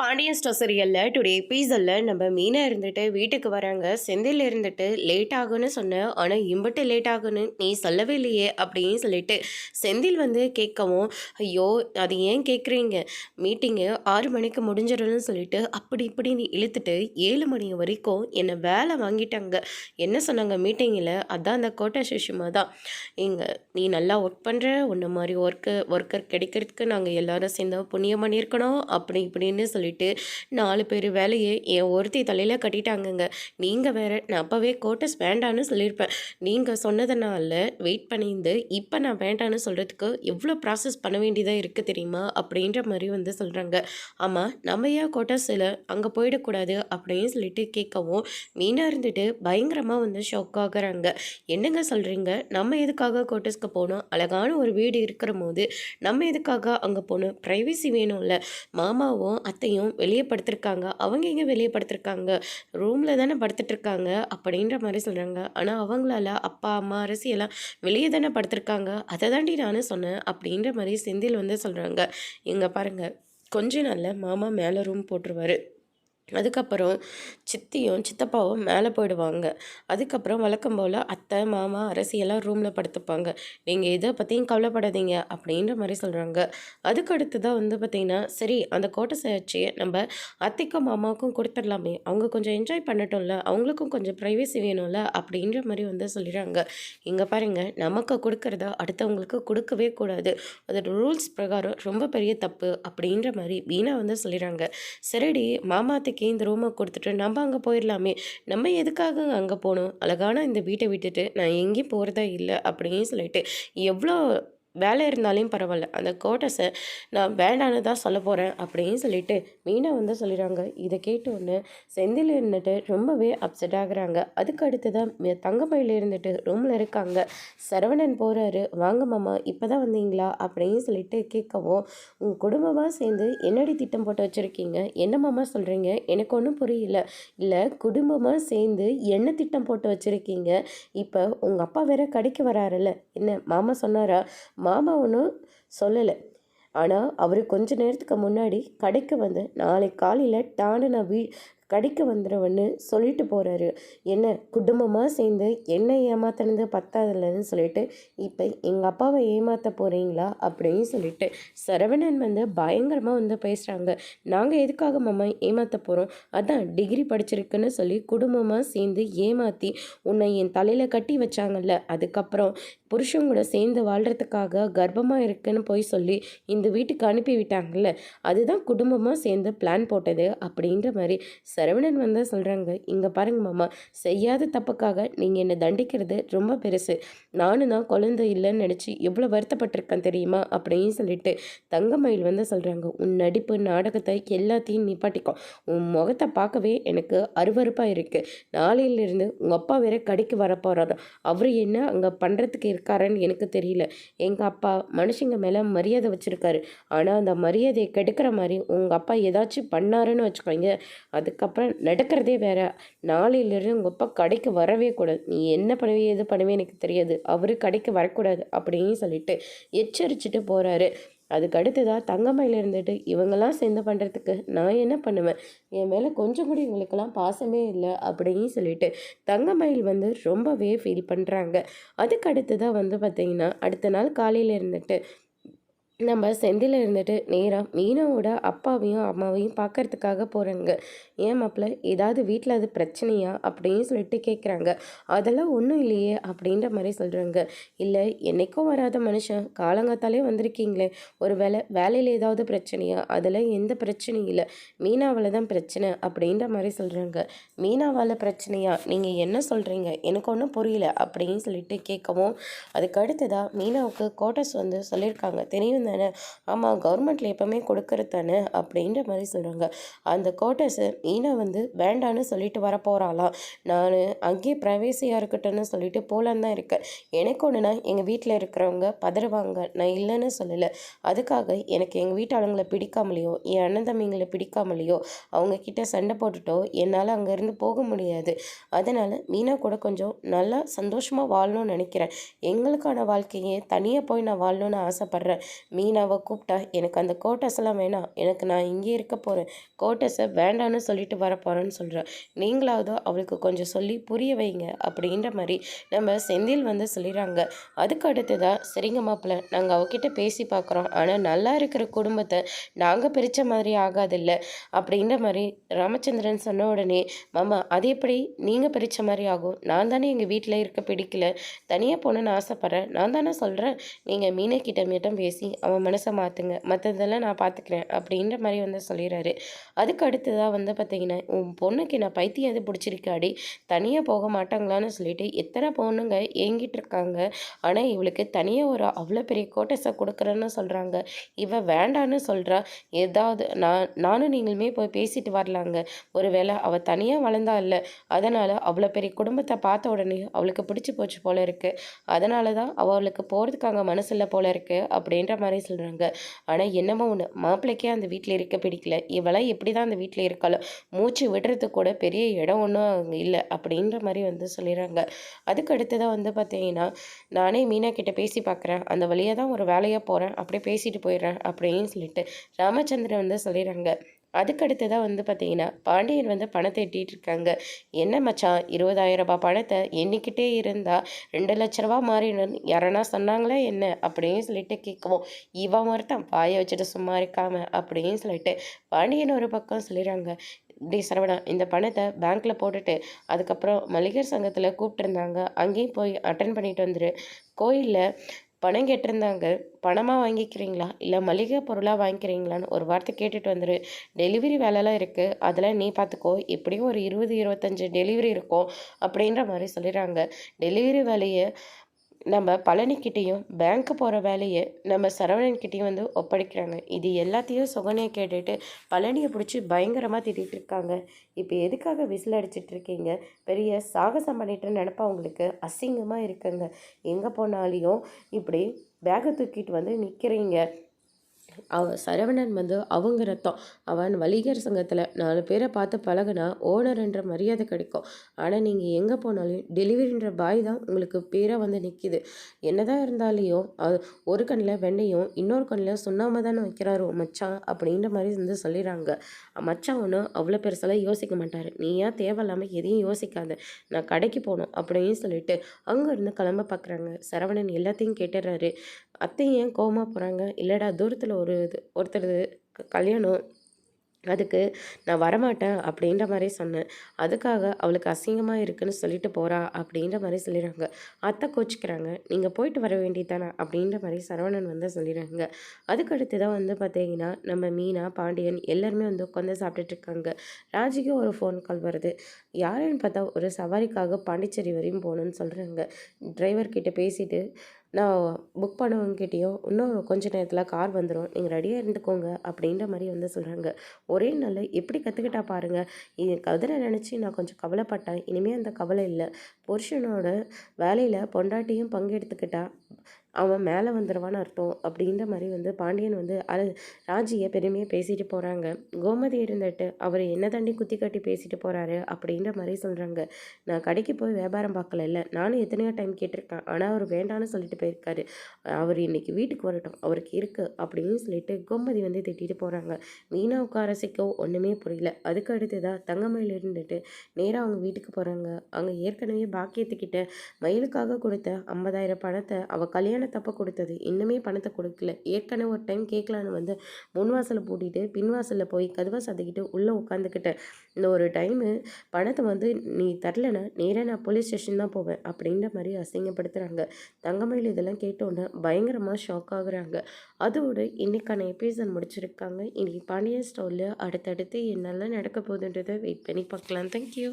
Pandian store சீரியலில் today எபிசோடில் நம்ம மீனா இருந்துட்டு வீட்டுக்கு வராங்க. செந்தில் இருந்துட்டு லேட் ஆகுன்னு சொன்னேன், ஆனால் இம்பிட்டு லேட் ஆகுன்னு நீ சொல்லவே இல்லையே அப்படின்னு சொல்லிட்டு செந்தில் வந்து கேட்கவும், ஐயோ அது ஏன் கேட்குறீங்க, மீட்டிங்கு 6 மணிக்கு முடிஞ்சிடும்னு சொல்லிட்டு அப்படி இப்படின்னு இழுத்துட்டு 7 மணி வரைக்கும் என்னை வேலை வாங்கிட்டாங்க. என்ன சொன்னாங்க மீட்டிங்கில், அதான் அந்த கோட்டா சுஷ்மா தான், இங்கே நீ நல்லா ஒர்க் பண்ணுற, உன்ன மாதிரி ஒர்க்கர் கிடைக்கிறதுக்கு நாங்கள் எல்லாரும் சேர்ந்து புண்ணியம் பண்ணியிருக்கணும் அப்படி இப்படின்னு சொல்லிட்டு 4 பேர் வேலையை என் ஒருத்தி தலையில் கட்டிட்டாங்கங்க. நீங்கள் வேற, நான் அப்போவே கோட்டஸ் வேண்டான்னு சொல்லியிருப்பேன். நீங்கள் சொன்னதுனால வெயிட் பண்ணியிருந்து இப்போ நான் வேண்டான்னு சொல்கிறதுக்கு எவ்வளோ ப்ராசஸ் பண்ண வேண்டியதாக இருக்குது தெரியுமா அப்படின்ற மாதிரி வந்து சொல்கிறாங்க. ஆமாம், நம்ம ஏன் கோட்டஸில் அங்கே போயிடக்கூடாது அப்படின்னு சொல்லிட்டு கேட்கவும் மீனாக இருந்துட்டு பயங்கரமாக வந்து ஷாக் ஆகுறாங்க. என்னங்க சொல்கிறீங்க, நம்ம எதுக்காக கோட்டஸ்க்கு போகணும், அழகான ஒரு வீடு இருக்கிற போது நம்ம எதுக்காக அங்கே போகணும், ப்ரைவசி வேணும்ல. மாமாவும் அத்தையும் வெளியே படுத்திருக்காங்க, அவங்க எங்கே வெளியே படுத்திருக்காங்க, ரூமில் தானே படுத்துட்ருக்காங்க அப்படின்ற மாதிரி சொல்கிறாங்க. ஆனால் அவங்களால அப்பா அம்மா அரசியெல்லாம் வெளியே தானே படுத்திருக்காங்க, அதை தாண்டி நானும் சொன்னேன் அப்படின்ற மாதிரி செந்தில் வந்து சொல்கிறாங்க. இங்கே பாருங்கள், கொஞ்ச நாளில் மாமா மேலே ரூம் போட்டுருவார். அதுக்கப்புறம் சித்தியும் சித்தப்பாவும் மேலே போயிடுவாங்க. அதுக்கப்புறம் வழக்கம் போல் அத்தை மாமா அரசியெல்லாம் ரூமில் படுத்துப்பாங்க. நீங்கள் எதை பற்றியும் கவலைப்படாதீங்க அப்படின்ற மாதிரி சொல்கிறாங்க. அதுக்கு அடுத்து தான் வந்து பார்த்திங்கன்னா, சரி அந்த கோட்டை வச்சு நம்ம அத்தைக்கும் மாமாவுக்கும் கொடுத்துடலாமே, அவங்க கொஞ்சம் என்ஜாய் பண்ணட்டும்ல, அவங்களுக்கும் கொஞ்சம் ப்ரைவசி வேணும்ல அப்படின்ற மாதிரி வந்து சொல்லிடுறாங்க. இங்கே பாருங்கள், நமக்கு கொடுக்குறத அடுத்தவங்களுக்கு கொடுக்கவே கூடாது, அது ரூல்ஸ் பிரகாரம் ரொம்ப பெரிய தப்பு அப்படின்ற மாதிரி வீணா வந்து சொல்லிடுறாங்க. சரிடி, மாமாத்துக்கு இந்த ரூமை கொடுத்துட்டு நம்ம அங்கே போயிடலாமே, நம்ம எதுக்காக அங்கே போகணும், அழகான இந்த வீட்டை விட்டுட்டு நான் எங்கேயும் போகிறதா இல்லை அப்படின்னு சொல்லிட்டு எவ்வளோ வேலை இருந்தாலையும் பரவாயில்ல, அந்த கோட்டஸை நான் வேண்டான்னு தான் சொல்ல போகிறேன் அப்படின்னு சொல்லிட்டு மீனா வந்து சொல்லிடுறாங்க. இதை கேட்டு ஒன்று செந்தில் இருந்துட்டு ரொம்பவே அப்செட் ஆகுறாங்க. அதுக்கு அடுத்து தான் தங்கமயில் இருந்துட்டு ரூமில் இருக்காங்க. சரவணன் போகிறாரு, வாங்க மாமா இப்போ தான் வந்தீங்களா அப்படின்னு சொல்லிட்டு கேட்கவும், உங்கள் குடும்பமாக சேர்ந்து என்னடி திட்டம் போட்டு வச்சுருக்கீங்க, என்ன மாமா சொல்கிறீங்க, எனக்கு ஒன்றும் புரியல. இல்லை, குடும்பமாக சேர்ந்து என்ன திட்டம் போட்டு வச்சுருக்கீங்க, இப்போ உங்கள் அப்பா வேற கடைக்கு வராருல்ல, என்ன மாமா சொன்னாரா, மாமா ஒன்றும் சொல்லலை, ஆனால் அவர் கொஞ்ச நேரத்துக்கு முன்னாடி கடைக்கு வந்து நாளைக்கு காலையில் டான்னு நான் கடைக்கு வந்துடுவேன்னு சொல்லிட்டு போகிறாரு. என்ன குடும்பமாக சேர்ந்து என்ன ஏமாத்தினது பத்தாதுலன்னு சொல்லிட்டு இப்போ எங்கள் அப்பாவை ஏமாற்ற போகிறீங்களா அப்படின்னு சொல்லிட்டு சரவணன் வந்து பயங்கரமாக வந்து பேசுகிறாங்க. நாங்கள் எதுக்காக மாமா ஏமாற்ற போகிறோம், அதான் டிகிரி படிச்சிருக்குன்னு சொல்லி குடும்பமாக சேர்ந்து ஏமாற்றி உன்னை என் தலையில் கட்டி வச்சாங்கல்ல, அதுக்கப்புறம் புருஷன் கூட சேர்ந்து வாழ்கிறதுக்காக கர்ப்பமாக இருக்குன்னு போய் சொல்லி இந்த வீட்டுக்கு அனுப்பி விட்டாங்கல்ல, அதுதான் குடும்பமாக சேர்ந்து பிளான் போட்டது அப்படின்ற மாதிரி சரவணன் வந்து சொல்கிறாங்க. இங்கே பாருங்க மாமா, செய்யாத தப்புக்காக நீங்கள் என்னை தண்டிக்கிறது ரொம்ப பெருசு. நானும் தான் குழந்தை இல்லைன்னு நினச்சி எவ்வளோ வருத்தப்பட்டிருக்கேன் தெரியுமா அப்படின்னு சொல்லிட்டு தங்கமயில் வந்து சொல்கிறாங்க. உன் நடிப்பு நாடகத்தை எல்லாத்தையும் நிப்பாட்டிக்கோ, உன் முகத்தை பார்க்கவே எனக்கு அருவருப்பாக இருக்குது. நாளையிலிருந்து உங்கள் அப்பா வேற கடைக்கு வரப்போகிறாரு, அவர் என்ன அங்கே பண்ணுறதுக்கு இருக்காருன்னு எனக்கு தெரியல. எங்கள் அப்பா மனுஷங்க மேலே மரியாதை வச்சுருக்காரு, ஆனால் அந்த மரியாதையை கெடுக்கிற மாதிரி உங்கள் அப்பா ஏதாச்சும் பண்ணாருன்னு வச்சுக்கோங்க, அதுக்கப்புறம் நடக்கிறதே வேற. நாளையிலிருந்து உங்கள் அப்பா கடைக்கு வரவே கூடாது, நீ என்ன பண்ணுவே எது பண்ணுவே எனக்கு தெரியாது, அவரு கடைக்கு வரக்கூடாது அப்படின்னு சொல்லிட்டு எச்சரிச்சுட்டு போகிறாரு. அதுக்கு அடுத்ததாக தங்கமயில் இருந்துட்டு இவங்கெல்லாம் சேர்ந்து பண்ணுறதுக்கு நான் என்ன பண்ணுவேன், என் மேலே கொஞ்சம் கூட இவங்களுக்கெல்லாம் பாசமே இல்லை அப்படின்னு சொல்லிட்டு தங்கமயில் வந்து ரொம்பவே ஃபீல் பண்ணுறாங்க. அதுக்கு அடுத்ததாக வந்து பார்த்திங்கன்னா அடுத்த நாள் காலையில் இருந்துட்டு நம்ம செந்தில் இருந்துட்டு நேராக மீனாவோட அப்பாவையும் அம்மாவையும் பார்க்கறதுக்காக போகிறாங்க. ஏன் மாப்பிள்ள, ஏதாவது வீட்டில் அது பிரச்சனையா அப்படின்னு சொல்லிட்டு கேட்குறாங்க. அதெல்லாம் ஒன்றும் இல்லையே அப்படின்ற மாதிரி சொல்கிறாங்க. இல்லை, என்றைக்கும் வராத மனுஷன் காலங்காத்தாலே வந்திருக்கீங்களே, ஒரு வேலையில் ஏதாவது பிரச்சனையா, அதில் எந்த பிரச்சனையும் இல்லை, மீனாவால் தான் பிரச்சனை அப்படின்ற மாதிரி சொல்கிறாங்க. மீனாவால் பிரச்சனையா, நீங்கள் என்ன சொல்கிறீங்க, எனக்கு ஒன்றும் புரியல அப்படின்னு சொல்லிட்டு கேட்கவும், அதுக்கு அடுத்ததாக மீனாவுக்கு கோட்டஸ் வந்து சொல்லியிருக்காங்க தெரியும் தானே, ஆமாம் கவர்மெண்ட்டில் எப்போவுமே கொடுக்கறது தானே அப்படின்ற மாதிரி சொல்கிறாங்க. அந்த கோட்டஸை மீனா வந்து வேண்டான்னு சொல்லிட்டு வர போகிறாளாம். நான் அங்கேயே ப்ரைவேசியாக இருக்கட்டும்னு சொல்லிட்டு போகலான்னு தான் இருக்கேன். எனக்கு ஒன்றுனா எங்கள் வீட்டில் இருக்கிறவங்க பதறுவாங்க, நான் இல்லைன்னு சொல்லலை. அதுக்காக எனக்கு எங்கள் வீட்டு ஆளுங்களை பிடிக்காமலையோ என் அண்ணன் தம்பிங்களை பிடிக்காமலையோ அவங்கக்கிட்ட சண்டை போட்டுட்டோ என்னால் அங்கேருந்து போக முடியாது. அதனால் மீனா கூட கொஞ்சம் நல்லா சந்தோஷமாக வாழணும்னு நினைக்கிறேன். எங்களுக்கான வாழ்க்கையே தனியாக போய் நான் வாழணும்னு ஆசைப்பட்றேன். மீனாவை கூப்பிட்டா எனக்கு அந்த கோட்டர்ஸ்லாம் வேணாம், எனக்கு நான் இங்கே இருக்க போகிறேன், கோட்டர்ஸை வேண்டான்னு சொல்லிட்டு வரப்போகிறேன்னு சொல்கிறேன், நீங்களாவது அவளுக்கு கொஞ்சம் சொல்லி புரிய வைங்க அப்படின்ற மாதிரி நம்ம செந்தில் வந்து சொல்லிடுறாங்க. அதுக்கு அடுத்ததாக சரிங்க மாப்பிள்ள, நாங்கள் அவகிட்ட பேசி பார்க்குறோம், ஆனால் நல்லா இருக்கிற குடும்பத்தை நாங்கள் பிரித்த மாதிரி ஆகாதில்ல அப்படின்ற மாதிரி ராமச்சந்திரன் சொன்ன உடனே, மாமா அது எப்படி நீங்கள் பிரித்த மாதிரி ஆகும், நான் தானே எங்கள் வீட்டில் இருக்க பிடிக்கல, தனியாக போகணுன்னு ஆசைப்பட்றேன், நான் தானே சொல்கிறேன், நீங்கள் மீனைக்கிட்ட மட்டும் பேசி அவன் மனசை மாற்றுங்க, மற்றதெல்லாம் நான் பார்த்துக்கிறேன் அப்படின்ற மாதிரி வந்து சொல்லிடுறாரு. அதுக்கு அடுத்ததாக வந்து பார்த்திங்கன்னா, உன் பொண்ணுக்கு நான் பைத்தியம் எது பிடிச்சிருக்காடி, தனியாக போக மாட்டாங்களான்னு சொல்லிட்டு எத்தனை பொண்ணுங்க ஏங்கிட்டு இருக்காங்க, ஆனால் இவளுக்கு தனியாக ஒரு அவ்வளோ பெரிய கோட்டஸை கொடுக்குறேன்னு சொல்கிறாங்க, இவ வேண்டான்னு சொல்கிறா, ஏதாவது நானும் நீங்களுமே போய் பேசிட்டு வரலாங்க, ஒருவேளை அவள் தனியாக வளர்ந்தா இல்லை, அதனால் அவ்வளோ பெரிய குடும்பத்தை பார்த்த உடனே அவளுக்கு பிடிச்சி போச்சு போல இருக்குது, அதனால தான் அவளுக்கு போகிறதுக்காக மனசு இல்லை போல இருக்குது அப்படின்ற மாதிரி சொல்கிறாங்க. ஆனால் என்னமோ ஒன்று, மாப்பிள்ளைக்கே அந்த வீட்டில் இருக்க பிடிக்கல, இவளாம் எப்படி தான் அந்த வீட்டில் இருக்காளோ, மூச்சு விடுறதுக்கு கூட பெரிய இடம் ஒன்றும் அங்கே இல்லை அப்படின்ற மாதிரி வந்து சொல்லிடுறாங்க. அதுக்கு அடுத்ததாக வந்து பார்த்தீங்கன்னா, நானே மீனா கிட்ட பேசி பார்க்குறேன், அந்த வழியாக தான் ஒரு வேலையாக போகிறேன், அப்படியே பேசிட்டு போயிடுறேன் அப்படின்னு சொல்லிட்டு ராமச்சந்திரன் வந்து சொல்லிடுறாங்க. அதுக்கடுத்து தான் வந்து பார்த்தீங்கன்னா, பாண்டியன் வந்து பணத்தை எட்டிகிட்டு இருக்காங்க. என்ன மச்சான், 20,000 ரூபாய் பணத்தை எண்ணிக்கிட்டே இருந்தால் 2,00,000 மாறிடுன்னு யாரனா சொன்னாங்களா என்ன அப்படின்னு சொல்லிட்டு கேட்கவும், இவன் ஒருத்தன் பாய வச்சுட்டு சும்மா இருக்காம அப்படின்னு சொல்லிட்டு பாண்டியன் ஒரு பக்கம் சொல்லிடுறாங்க. இப்படி சரவணா, இந்த பணத்தை பேங்க்கில் போட்டுட்டு அதுக்கப்புறம் மளிகர் சங்கத்தில் கூப்பிட்டுருந்தாங்க, அங்கேயும் போய் அட்டன் பண்ணிட்டு வந்துரு. கோயிலில் பணம் கேட்டிருந்தாங்க, பணமாக வாங்கிக்கிறீங்களா இல்லை மளிகை பொருளாக வாங்கிக்கிறீங்களான்னு ஒரு வார்த்தை கேட்டுட்டு வந்துரு. டெலிவரி வேலைலாம் இருக்குது, அதெல்லாம் நீ பார்த்துக்கோ, எப்படியும் ஒரு 20 25 டெலிவரி இருக்கும் அப்படின்ற மாதிரி சொல்லிடுறாங்க. டெலிவரி வேலையை நம்ம பழனிக்கிட்டேயும் பேங்க்கு போகிற வேலையை நம்ம சரவணன்கிட்டேயும் வந்து ஒப்படைக்கிறாங்க. இது எல்லாத்தையும் சுகன்யா கேட்டுட்டு பழனியை பிடிச்சி பயங்கரமாக திட்டிகிட்டு இருக்காங்க. இப்போ எதுக்காக விசில் அடிச்சிட்டு இருக்கீங்க, பெரிய சாகசம் பண்ணிட்டு நினப்பா, உங்களுக்கு அசிங்கமாக இருக்குங்க, எங்கே போனாலையும் இப்படி பேக்கை தூக்கிட்டு வந்து நிற்கிறீங்க. சரவணன் வந்து அவங்க ரத்தம், அவன் வணிகர் சங்கத்தில் 4 பேரை பார்த்து பழகுனா ஓனர்ன்ற மரியாதை கிடைக்கும். ஆனால் நீங்கள் எங்கே போனாலும் டெலிவரின்ற பாய் தான் உங்களுக்கு பேராக வந்து நிற்கிது. என்னதான் இருந்தாலையும் அது ஒரு கண்ணில் வெண்ணையும் இன்னொரு கண்ணில் சுண்ணாம தானே வைக்கிறாரோ மச்சான் அப்படின்ற மாதிரி வந்து சொல்லிடுறாங்க. மச்சான் ஒன்றும் அவ்வளோ பெருசெல்லாம் யோசிக்க மாட்டார், நீ ஏன் தேவையில்லாமல் எதையும் யோசிக்காத, நான் கடைக்கு போகணும் அப்படின்னு சொல்லிட்டு அங்கேருந்து கிளம்ப பார்க்குறாங்க. சரவணன் எல்லாத்தையும் கேட்டுடுறாரு. அத்தை ஏன் கோவமாக போகிறாங்க, இல்லைடா தூரத்தில் ஒருத்தர் கல்யாணம், அதுக்கு நான் வரமாட்டேன் அப்படின்ற மாதிரி சொன்னேன், அதுக்காக அவளுக்கு அசிங்கமாக இருக்குன்னு சொல்லிட்டு போகிறா அப்படின்ற மாதிரி சொல்லிடுறாங்க. அத்தை கோச்சிக்கிறாங்க, நீங்கள் போயிட்டு வர வேண்டியதானே அப்படின்ற மாதிரி சரவணன் வந்து சொல்லிடுறாங்க. அதுக்கடுத்து தான் வந்து பார்த்தீங்கன்னா, நம்ம மீனா பாண்டியன் எல்லாருமே வந்து உட்காந்து சாப்பிட்டுட்ருக்காங்க. ராஜிக்கு ஒரு ஃபோன் கால் வருது. யாருன்னு பார்த்தா ஒரு சவாரிக்காக பாண்டிச்சேரி வரையும் போகணுன்னு சொல்கிறாங்க. டிரைவர்கிட்ட பேசிவிட்டு, நான் புக் பண்ணவங்ககிட்டயும் இன்னும் கொஞ்ச நேரத்தில் கார் வந்துடும், நீங்கள் ரெடியாக இருந்துக்கோங்க அப்படின்ற மாதிரி வந்து சொல்கிறாங்க. ஒரே நாள் எப்படி கற்றுக்கிட்டா பாருங்கள், என் கதிரை நினச்சி நான் கொஞ்சம் கவலைப்பட்டேன், இனிமேல் அந்த கவலை இல்லை. புருஷனோட வேலையில் பொண்டாட்டியும் பங்கெடுத்துக்கிட்டா அவன் மேலே வந்துடுவான்னு அர்த்தம் அப்படின்ற மாதிரி வந்து பாண்டியன் வந்து ராஜியை பெருமையாக பேசிட்டு போகிறாங்க. கோமதி இருந்துட்டு அவர் என்ன தாண்டி குத்தி கட்டி பேசிட்டு போகிறாரு அப்படின்ற மாதிரி சொல்கிறாங்க. நான் கடைக்கு போய் வியாபாரம் பார்க்கல, நானும் எத்தனையோ டைம் கேட்டிருக்கேன், ஆனால் அவர் வேண்டான்னு சொல்லிட்டு போயிருக்காரு, அவர் இன்னைக்கு வீட்டுக்கு வரட்டும், அவருக்கு இருக்குது அப்படின்னு சொல்லிட்டு கோமதி வந்து திட்டிட்டு போகிறாங்க. மீனா உட்காரசிக்கோ ஒன்றுமே புரியல. அதுக்கு அடுத்ததாக தங்கமயில் இருந்துட்டு நேராக அவங்க வீட்டுக்கு போகிறாங்க. அங்கே ஏற்கனவே பாக்கியத்துக்கிட்ட மயிலுக்காக கொடுத்த 50,000 பணத்தை அவள் கல்யாணத்தப்போ கொடுத்தது, இன்னுமே பணத்தை கொடுக்கல. ஏற்கனவே ஒரு டைம் கேட்கலான்னு வந்து முன்வாசலை பூட்டிட்டு பின்வாசலில் போய் கதவை சதிக்கிட்டு உள்ளே உட்காந்துக்கிட்டேன். இந்த ஒரு டைமு பணத்தை வந்து நீ தரலன்னா நேராக நான் போலீஸ் ஸ்டேஷன் தான் போவேன் அப்படின்ற மாதிரி அசிங்கப்படுத்துகிறாங்க. தங்கமயில் இதெல்லாம் கேட்டோன்னே பயங்கரமாக ஷாக் ஆகுறாங்க. அதோடு இன்றைக்கான எபிசோட் முடிச்சிருக்காங்க. இன்றைக்கி பாண்டியன் ஸ்டோரில் அடுத்தடுத்து என்னெல்லாம் நடக்க போகுதுன்றதை வெயிட் பண்ணி பார்க்கலாம். தேங்க்யூ.